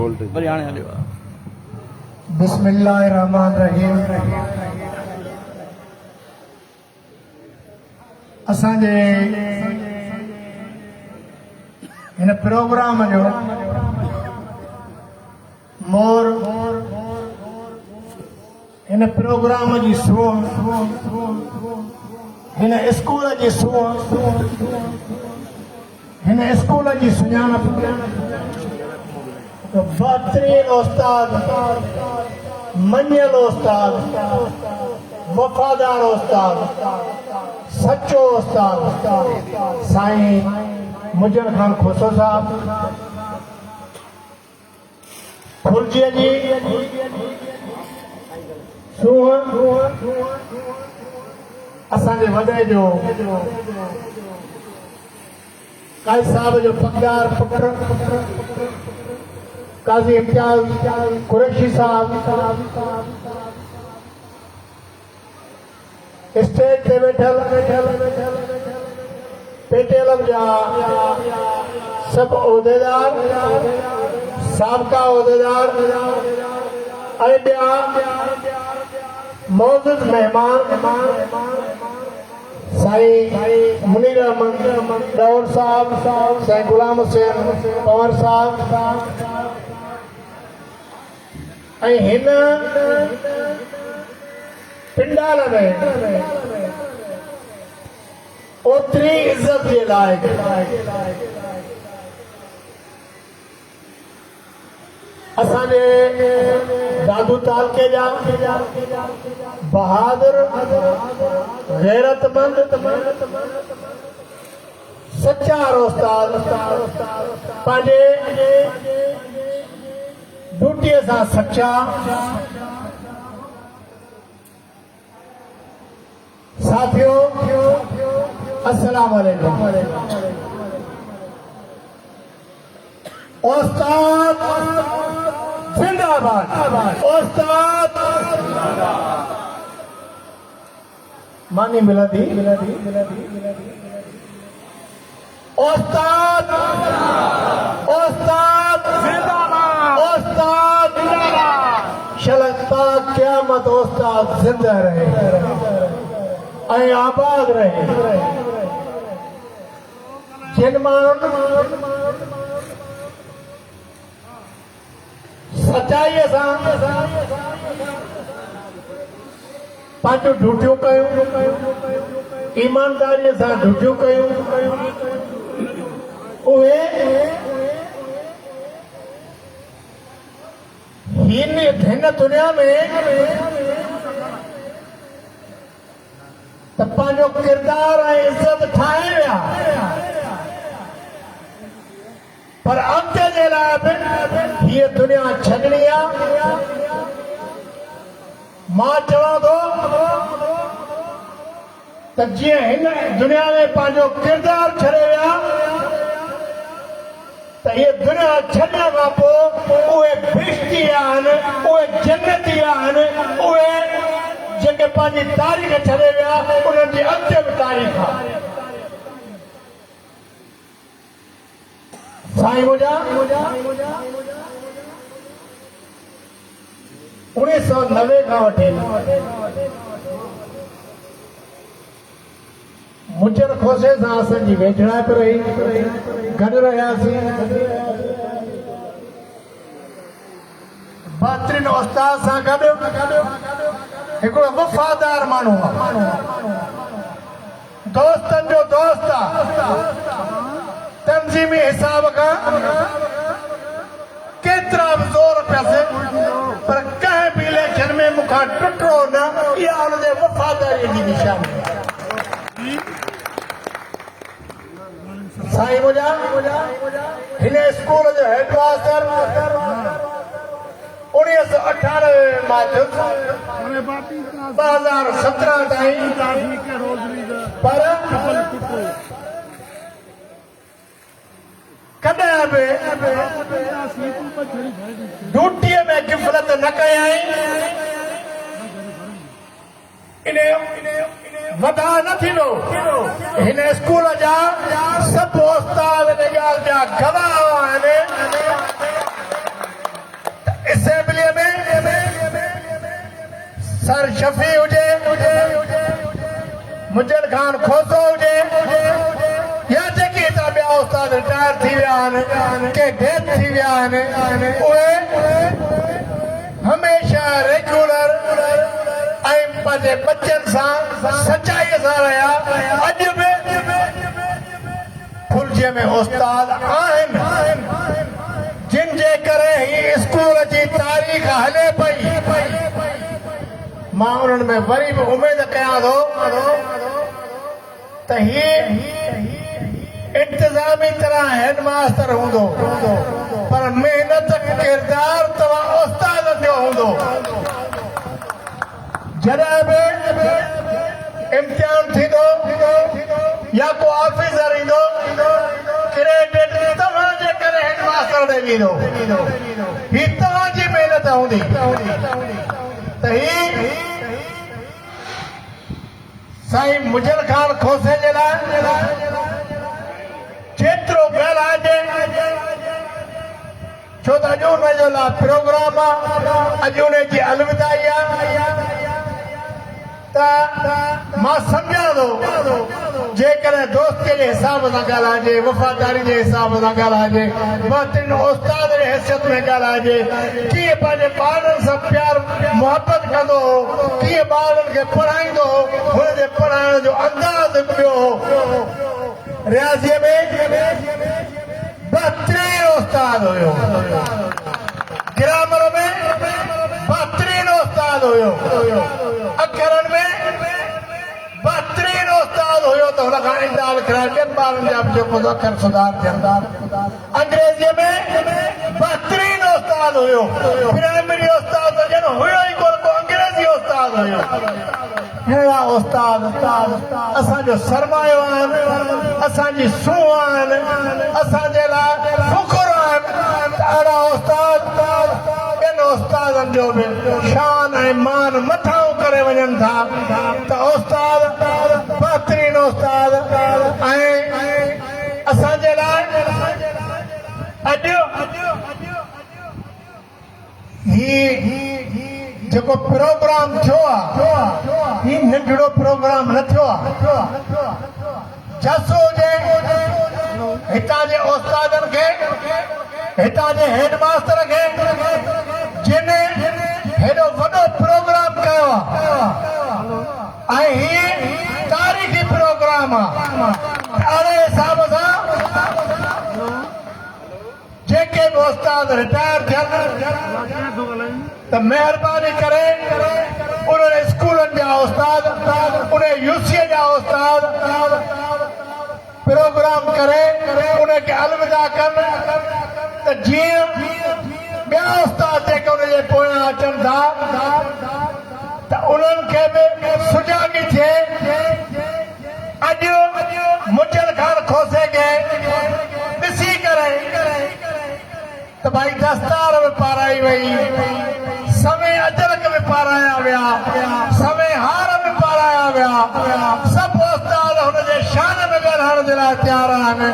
हरियाणे वाले बिस्मिल्लाहिर्रहमानिर्रहीम। असांजे इन प्रोग्राम जो मोर इन प्रोग्राम जी हिन स्कूल जी हिन स्कूल जी सुञाणप बहतरीन उस्ताद, मञियल उस्ताद, वफ़ादार उस्ताद, सच्चो उस्ताद साईं मुजर खान खोसो साहब खुर्जीअ जी सूंह असांजे वॾे जो काई साहब जो पकदार पुत्र काजी इम्तियाज कुरैशी साहब स्टेज ते वेठल पेटेलम जा सब उहदेदार साबका उहदेदार ऐं ॿिया मौजूद मेहमान साईं मुनीर अहमद दौर साहब, साईं गुलाम हुसैन पवार साहब ऐं हिन पिंडाल में ओतिरी इज़त जे लाइक़ असांजे दादू तालके जा बहादुर गैरतमंद सच्चा उस्ताद पंहिंजे ड्यूटीअ सां सच्चा साथियों अस्सलाम वालेकुम। उस्ताद जिंदाबाद, उस्ताद मानी मिलदी उस्ताद, उस्ताद जिंदाबाद, उस्ताद जिंदाबाद। शलकता क़यामत उस्ताद जिंदा रहे ऐं आबाद रहे। जिन माण्हुनि सच्चाईअ सां पंहिंजूं ड्यूटियूं कयूं, ईमानदारीअ सां ड्यूटियूं कयूं, उहे हिन दुनिया में त पंहिंजो किरदार ऐं इज़त ठाहे विया, पर अॻिते जे लाइ बि हीअ दुनिया छॾणी आहे। मां चवां थो त जीअं हिन दुनिया में पंहिंजो किरदार छॾे विया त हीअ दुनिया छॾण खां पोइ उहे बिश्ती आहिनि, उहे जन्नती आहिनि, उहे जेके पंहिंजी तारीख़ छॾे विया उन्हनि जी अॻिते बि तारीख़ आहे। साईं मुंहिंजा 1990 खां वठी मुजर खोसे सां असांजी वेझड़ाप रही, गॾु रहियासीं। बहितरीन उस्ताद सां गॾु हिकिड़ो वफ़ादार माण्हू आहे, दोस्तनि जो दोस्त आहे। तंज़ीमी हिसाब खां केतिरा बि ज़ोर पियासीं पर कंहिं बि इलेक्शन में मूंखां टुटो न। इहा हुनजे वफ़ादारीअ जी निशानी आहे। साईं मुंहिंजा हिन स्कूल जो हेडमास्टर 1998 मां 2017 ताईं, पर कॾहिं बि ड्यूटीअ में गिफ़लत न कयई, वधा न थींदो। हिन स्कूल जा सभु उस्ताद इन ॻाल्हि जा गवाह आहिनि सर शफी हुजे, मुजल खान खोसो हुजे, या जेके हितां ॿिया उस्ताद रिटायर थी विया आहिनि, के डेथ थी विया आहिनि, उहे हमेशह रेगुलर ऐं पंहिंजे बचनि सां सचाईअ सां रहिया। अॼु बि फुलजीअ में उस्ताद आहिनि जिन जे करे ही स्कूल जी तारीख़ हले पई। मां उन्हनि में वरी बि उमेद कयां थो त ही इंतज़ामी तरह हेड मास्टर हूंदो, पर महिनत किरदार तव्हां उस्ताद जो हूंदो। जॾहिं बि इम्तिहान थींदो या को ऑफिसर ईंदो, क्रेडिट तव्हांजे करे हेड मास्टर ॾे ॾींदो। ही तव्हांजी महिनत हूंदी त ही साईं मुजल खान खोसे जे लाइ जेतिरो ॻाल्हाइजे, छो त अॼु हुनजे लाइ प्रोग्राम आहे, अॼु हुनजी अलविदाई आहे। त मां सम्झां थो जेकॾहिं दोस्ती जे हिसाब सां ॻाल्हाइजे, वफ़ादारी जे हिसाब सां ॻाल्हाइजे, बहितरीन उस्ताद जे हैसियत में ॻाल्हाइजे, कीअं पंहिंजे ॿारनि सां प्यार मुहबत कंदो हो, कीअं ॿारनि खे पढ़ाईंदो हो, हुनजे पढ़ाइण जो अंदाज़ ॿियो हो। रियाज़ीअ में बहितरीन उस्ताद हुयो, ग्रामर में बहितरीन उस्ताद हुयो, अखरनि में बहितरीन उस्ताद हुयो त हुन खां इंदाल कराए ॿियनि ॿारनि जा बि जेको अखर सुधार थियनि। अंग्रेज़ीअ में बहितरीन उस्ताद हुयो, प्राइमरी उस्ताद ॼण हुयो ई कोन, को अंग्रेज़ी उस्ताद हुयो। अहिड़ा उस्ताद असांजो सरमायो आहिनि, असांजी सूंह आहिनि, असांजे लाइ फ़ुख़ुर आहिनि। अहिड़ा उस्ताद ॿियनि उस्तादनि जो बि शान ऐं मान मथां करे वञनि था त उस्ताद बहितरीन उस्ताद। ऐं असांजे लाइ अॼु ही जेको प्रोग्राम थियो आहे, ही नंढड़ो प्रोग्राम न थियो आहे। जसो हुजे हितां जे उस्तादनि खे, हितां जे हेड मास्टर खे, जिन हेॾो वॾो प्रोग्राम कयो आहे ऐं ही तारीख़ी प्रोग्राम आहे। अहिड़े हिसाब सां जेके बि उस्ताद रिटायर थियनि त महिरबानी करे उन्हनि स्कूलनि जा उस्ताद, उन यूसीअ जा उस्ताद प्रोग्राम करे उनखे अलविदा कनि त जीअं ॿिया उस्ताद जेके उनजे पोयां अचनि था त उन्हनि खे बि सुजाॻी थिए। अॼु मुजल खान खोसे खे ॾिसी करे त भाई दस्तार बि पाराई वई, समय अजरक में पाराया विया, समय हार में पाराया विया, सभु उस्ताद हुनजे शान में ॻाल्हाइण जे लाइ तयार आहिनि।